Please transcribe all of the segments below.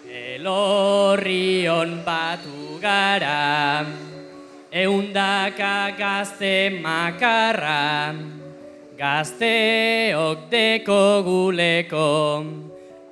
Elorrion batu gara, eundaka gazte makarra, gazteok deko guleko,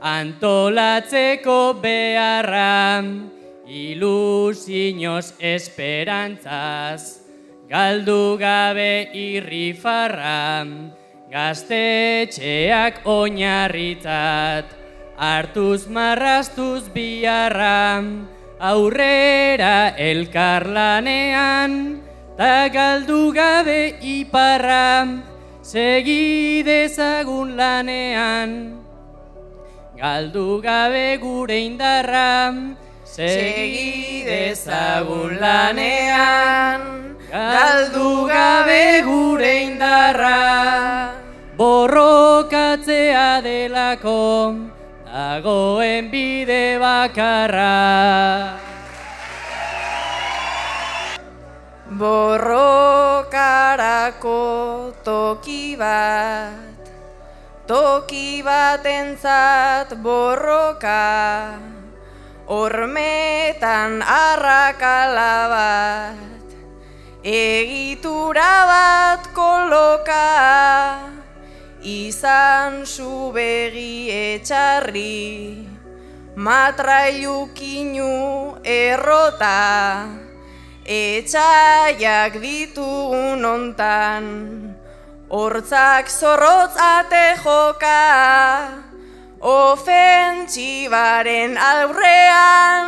antolatzeko beharra, ilusioz esperantzaz, galdu gabe irrifarra, gaztetxeak oinarritzat, hartuz marraztuz biharra, aurrera elkarlanean, ta galdu gabe iparra, segi dezagun lanean. Galdu gabe gure indarra, segi dezagun lanean, galdu gabe gure indarra. Borrokatzea delako, dagoen bide bakarra. Borrokarako toki batentzat borroka, hormetan arrakala bat, egitura bat koloka, izan zu begi etxarri, matrailukinu errota, etxaiak ditugun ontan, hortzak zorrotz ate joka, ofentsibaren aurrean,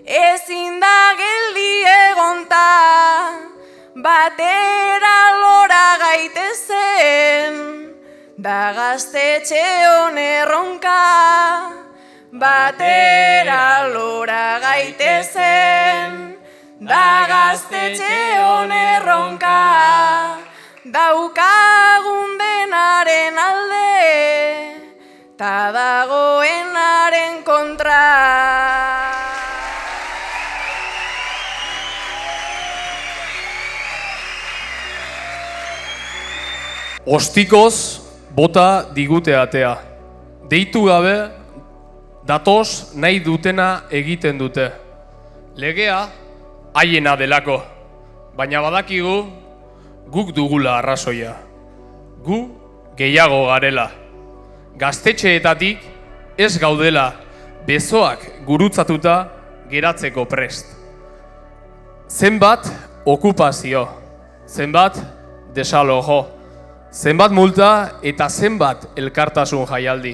ezin da geldi egonta, batera lora gaitezen, da gaztetxe onerronka, batera lora gaitezen, da gaztetxe onerronka. Daukagun denaren alde, ta dagoenaren kontra. Ostikoz bota digute atea. Deitu gabe, datoz nahi dutena egiten dute. Legea haiena delako, baina badakigu guk dugula arrazoia. Gu gehiago garela. Gaztetxeetatik ez gaudela besoak gurutzatuta geratzeko prest. Zenbat okupazio, zenbat desalojo, zenbat multa eta zenbat elkartasun jaialdi.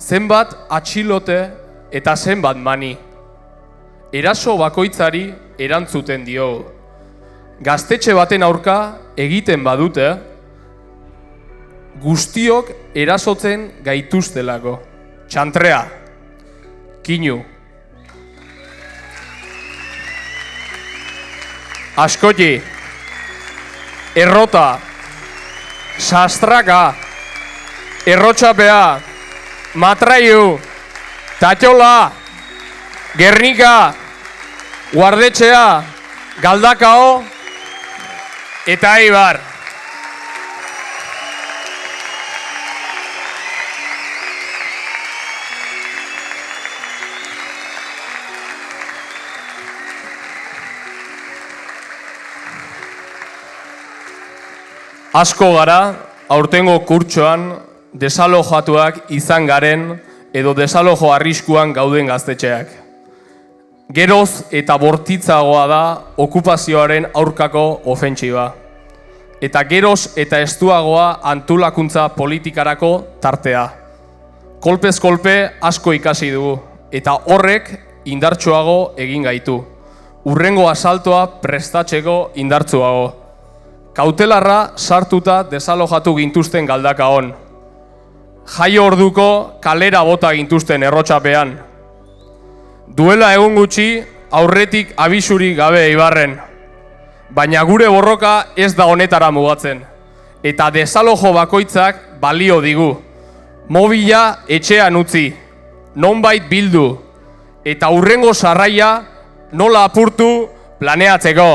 Zenbat atxilote eta zenbat mani. Eraso bakoitzari erantzuten diogu. Gaztetxe baten aurka egiten badute, guztiok erasotzen gaituztelako. Txantrea, kinu, askoti, errota, sastraka, errotxapea, matraiu, tatxola, Gernika, Guardetxea, Galdakao, eta Eibar. Asko gara, aurtengo kurtsoan, desalojatuak izan garen edo desalojo arriskuan gauden gaztetxeak. Geroz eta bortitzagoa da okupazioaren aurkako ofentsiba. Eta geroz eta estuagoa antolakuntza politikarako tartea. Kolpez kolpe asko ikasi dugu, eta horrek indartsuago egin gaitu. Hurrengo asaltoa prestatzeko indartsuago. Kautelarra sartuta desalojatu gintuzten Galdakaon. Jaio orduko kalera bota gintuzten Errotxapean. Duela egun gutxi aurretik abisurik gabe Eibarren. Baina gure borroka ez da honetara mugatzen. Eta desalojo bakoitzak balio digu. Mobila etxean utzi, nonbait bildu, eta hurrengo sarraia nola apurtu planeatzeko.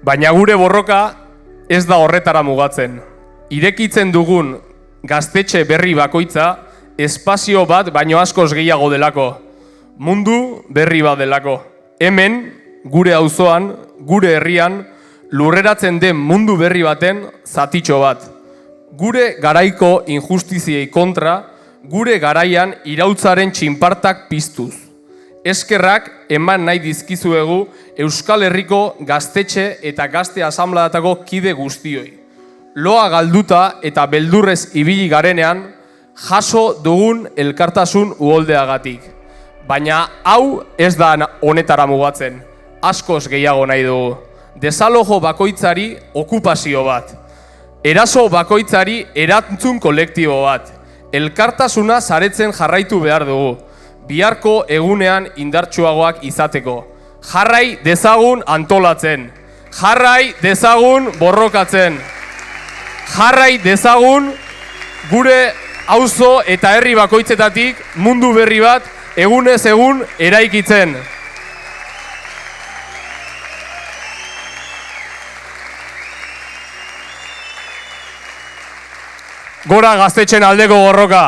Baina gure borroka ez da horretara mugatzen. Irekitzen dugun gaztetxe berri bakoitza espazio bat baino askoz gehiago delako. Mundu berri bat delako. Hemen, gure auzoan, gure herrian, lurreratzen den mundu berri baten zatitxo bat. Gure garaiko injustiziei kontra, gure garaian irautzaren txinpartak piztuz. Eskerrak eman nahi dizkizuegu Euskal Herriko gaztetxe eta gazte asanbladatako kide guztioi. Loa galduta eta beldurrez ibili garenean, jaso dugun elkartasun uholdeagatik. Baina hau ez da honetara mugatzen, askoz gehiago nahi dugu. Desalojo bakoitzari okupazio bat. Eraso bakoitzari erantzun kolektibo bat. Elkartasuna saretzen jarraitu behar dugu. Biharko egunean indartsuagoak izateko. Jarrai dezagun antolatzen. Jarrai dezagun borrokatzen. Jarrai dezagun gure auzo eta herri bakoitzetatik mundu berri bat egunez egun eraikitzen. Gora gaztetxen aldeko borroka!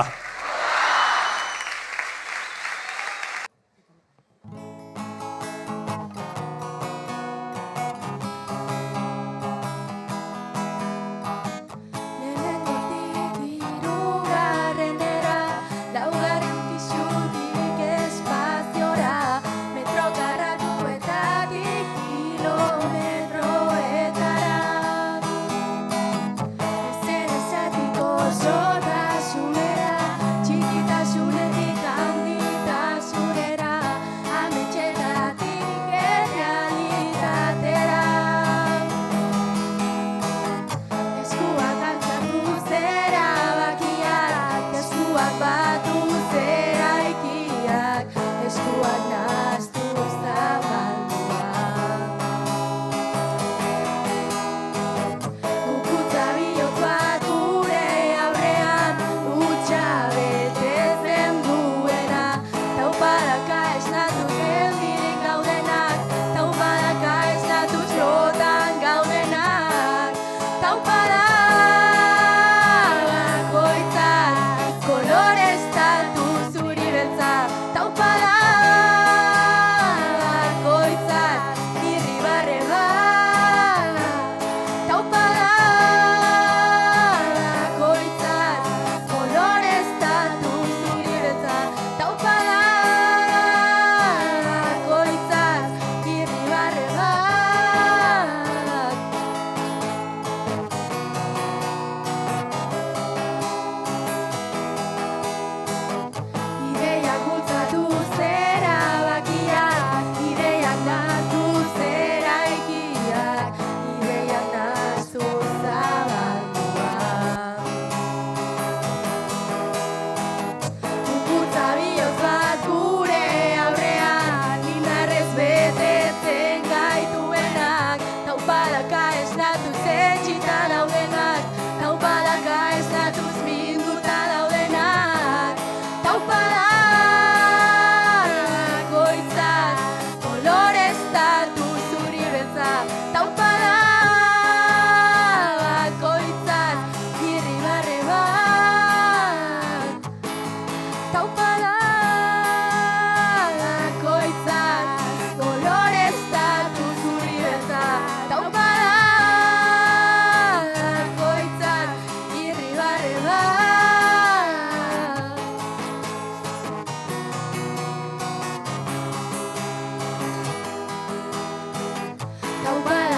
Taupada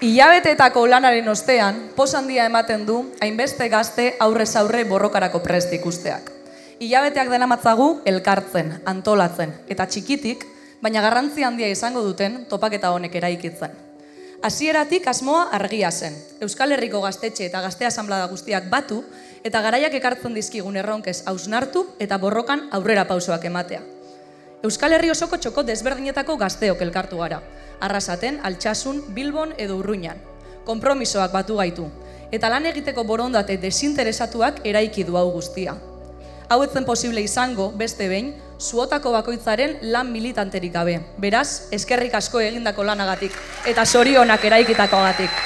Hilabeteetako lanaren ostean, poz handia ematen du hainbeste gazte aurrez aurre borrokarako prest ikusteak. Hilabeteak daramatzagu elkartzen, antolatzen eta txikitik, baina garrantzi handia izango duten topaketa honek eraikitzen. Hasieratik asmoa argia zen. Euskal Herriko gaztetxe eta gazte asanblada guztiak batu eta garaiak ekartzen dizkigun erronkez hausnartu eta borrokan aurrera pausoak ematea. Euskal Herri osoko txoko desberdinetako gazteok elkartu gara. Arrasaten, Altsasun, Bilbon edo Urruñan. Konpromisoak batu gaitu. Eta lan egiteko borondate desinteresatuak eraiki du hau guztia. Hau etzen posible izango, beste behin, zuotako bakoitzaren lan militanterik gabe. Beraz, eskerrik asko egindako lanagatik eta zorionak eraikitakoagatik.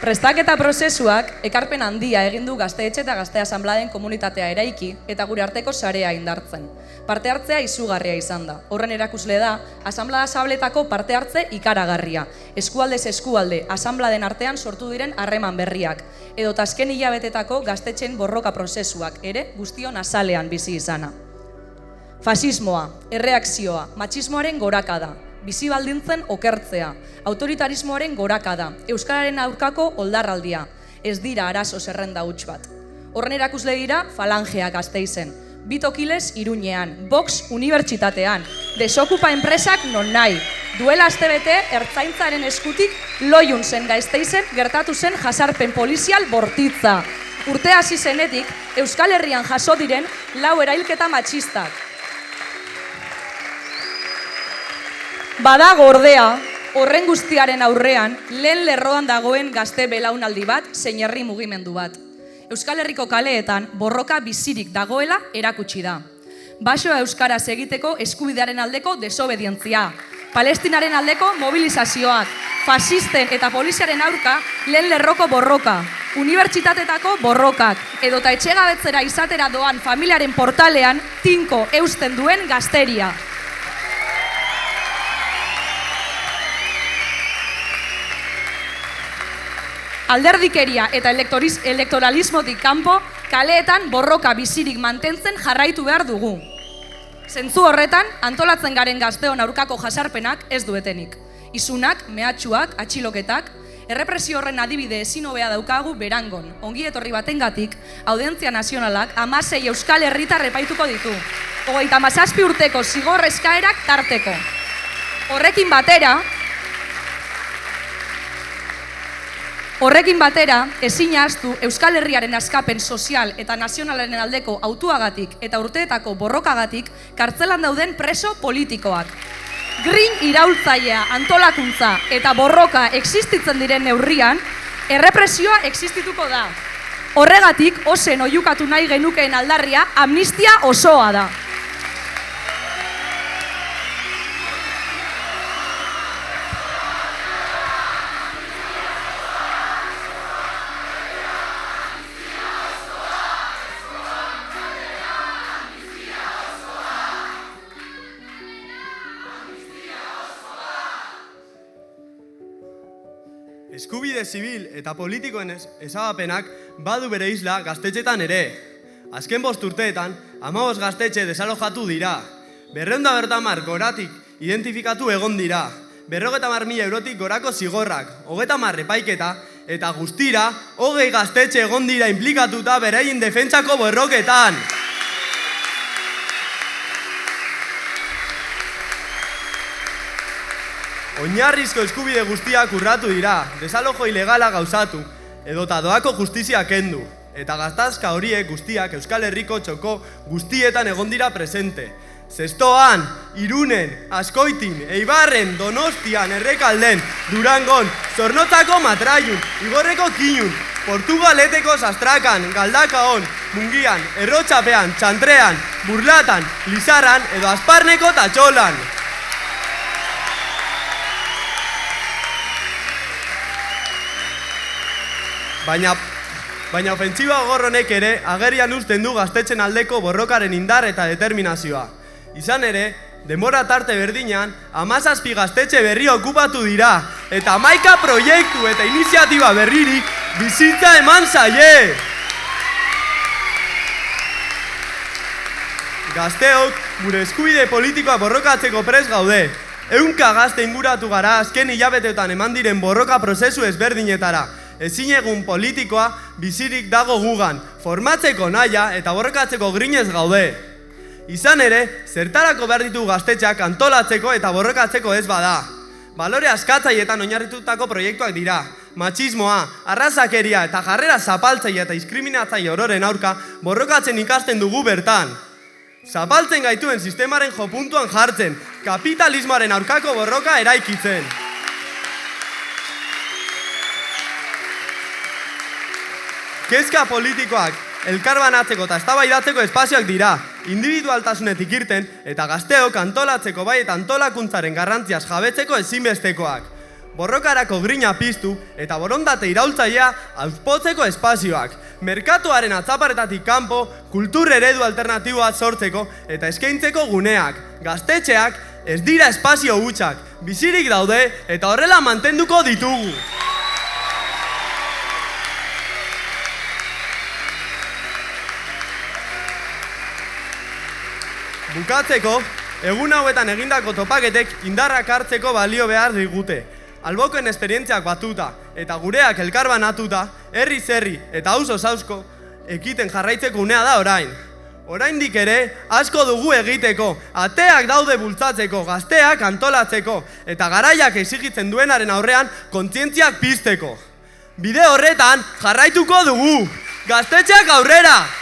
Prestaketa prozesuak ekarpen handia egin du gazteetxe eta gazte asanbladen komunitatea eraiki eta gure arteko sarea indartzen. Parte hartzea izugarria izan da. Horren erakusle da, asanblada sabletako parte hartze ikaragarria. Eskualdez eskualde, asanbladen artean sortu diren harreman berriak. Edo azken hilabetetako gaztetxen borroka prozesuak ere guztion azalean bizi izana. Fasismoa, erreakzioa, matxismoaren gorakada. Bizi baldintzen okertzea, autoritarismoaren gorakada, euskararen aurkako oldarraldia, ez dira arazo zerrenda huts bat. Horren erakusle dira Falangea Gasteizen, Bitokiles Iruñean, Vox Unibertsitatean, Desokupa enpresak non nahi, duela astebete ertzaintzaren eskutik Loiun zen Gasteizen gertatu zen jasarpen polizial bortitza. Urte hasi zenetik, Euskal Herrian jaso diren 4 erailketa matxistak. Badago ordea, horren guztiaren aurrean, lehen lerroan dagoen gazte belaunaldi bat, zein herri mugimendu bat. Euskal Herriko kaleetan borroka bizirik dagoela erakutsi da. Basoa euskaraz egiteko eskubidearen aldeko desobedientzia, Palestinaren aldeko mobilizazioak, fasisten eta poliziaren aurka lehen lerroko borroka, unibertsitatetako borrokak, edota etxegabetzera izatera doan familiaren portalean tinko eusten duen gazteria. Alderdikeria eta elektoralismotik kanpo, kaleetan borroka bizirik mantentzen jarraitu behar dugu. Zentzu horretan, antolatzen garen gazteon aurkako jasarpenak ez duetenik. Izunak, mehatxuak, atxiloketak, errepresio horren adibide ezin hobea daukagu Berangon. Ongi etorri batengatik, Audientzia Nazionalak 16 Euskal Herritar epaituko ditu. 37 urteko zigor eskaerak tarteko. Horrekin batera, ezin ahaztu Euskal Herriaren askapen sozial eta nazionalaren aldeko autuagatik eta urteetako borrokagatik kartzelan dauden preso politikoak. Green iraultzailea, antolakuntza eta borroka existitzen diren neurrian, errepresioa existituko da. Horregatik, ozen oiukatu nahi genukeen aldarria amnistia osoa da. Eskubide zibil eta politikoen ezagapenak badu bere isla gaztetxetan ere. Azken 5 urteetan, 15 gaztetxe desalojatu dira. 250 goratik identifikatu egon dira. 50.000 eurotik gorako zigorrak, 30 epaiketa eta guztira 20 gaztetxe egon dira inplikatuta beraien defentsako borroketan. Oinarrizko eskubide guztiak urratu dira, desalojo ilegala gauzatu, edota doako justizia kendu. Eta gaztazka horiek guztiak Euskal Herriko txoko guztietan egon dira presente. Zestoan, Irunen, Azkoitin, Eibarren, Donostian, Errekalden, Durangon, Zornotzako Matraiun, Igorreko Kinun, Portugaleteko Sastrakan, Galdakaon, Mungian, Errotxapean, Txantrean, Burlatan, Lizarran edo Asparneko Tatxolan. Baina ofentsiba gogorronek ere agerian uzten du gaztetxen aldeko borrokaren indar eta determinazioa. Izan ere, denbora tarte berdinean, 17 gaztetxe berri okupatu dira, eta 11 proiektu eta iniziatiba berririk bizitza eman zaie. Gazteok gure eskubide politikoa borrokatzeko prest gaude. 100 gazte inguratu gara azken hilabeteotan eman diren borroka prozesu ezberdinetara. Ezin egun politikoa bizirik dago gugan, formatzeko naia eta borrokatzeko grinez gaude. Izan ere, zertarako behar ditu gaztetxeak antolatzeko eta borrokatzeko ez bada. Balore askatzaietan oinarritutako proiektuak dira. Matxismoa, arrazakeria eta jarrera zapaltzaile eta diskriminatzaile ororen aurka borrokatzen ikasten dugu bertan. Zapaltzen gaituen sistemaren jopuntuan jartzen, kapitalismoaren aurkako borroka eraikitzen. Kezka politikoak elkarbanatzeko eta eztabaidatzeko espazioak dira, individualtasunetik irten eta gazteok antolatzeko bai eta antolakuntzaren garrantziaz jabetzeko ezinbestekoak. Borrokarako grina piztu eta borondate iraultzailea auspotzeko espazioak. Merkatuaren atzaparetatik kanpo, kultur eredu alternatiboa sortzeko eta eskaintzeko guneak. Gaztetxeak ez dira espazio hutsak, bizirik daude eta horrela mantenduko ditugu. Bukatzeko, egun hauetan egindako topaketek indarrak hartzeko balio behar digute. Albokoen esperientziak batuta eta gureak elkarbanatuta, herriz herri eta auzoz ausko ekiten jarraitzeko unea da orain. Oraindik ere, asko dugu egiteko, ateak daude bultzatzeko, gazteak antolatzeko eta garaiak exigitzen duenaren aurrean kontzientziak pizteko. Bide horretan jarraituko dugu, gaztetxeak aurrera!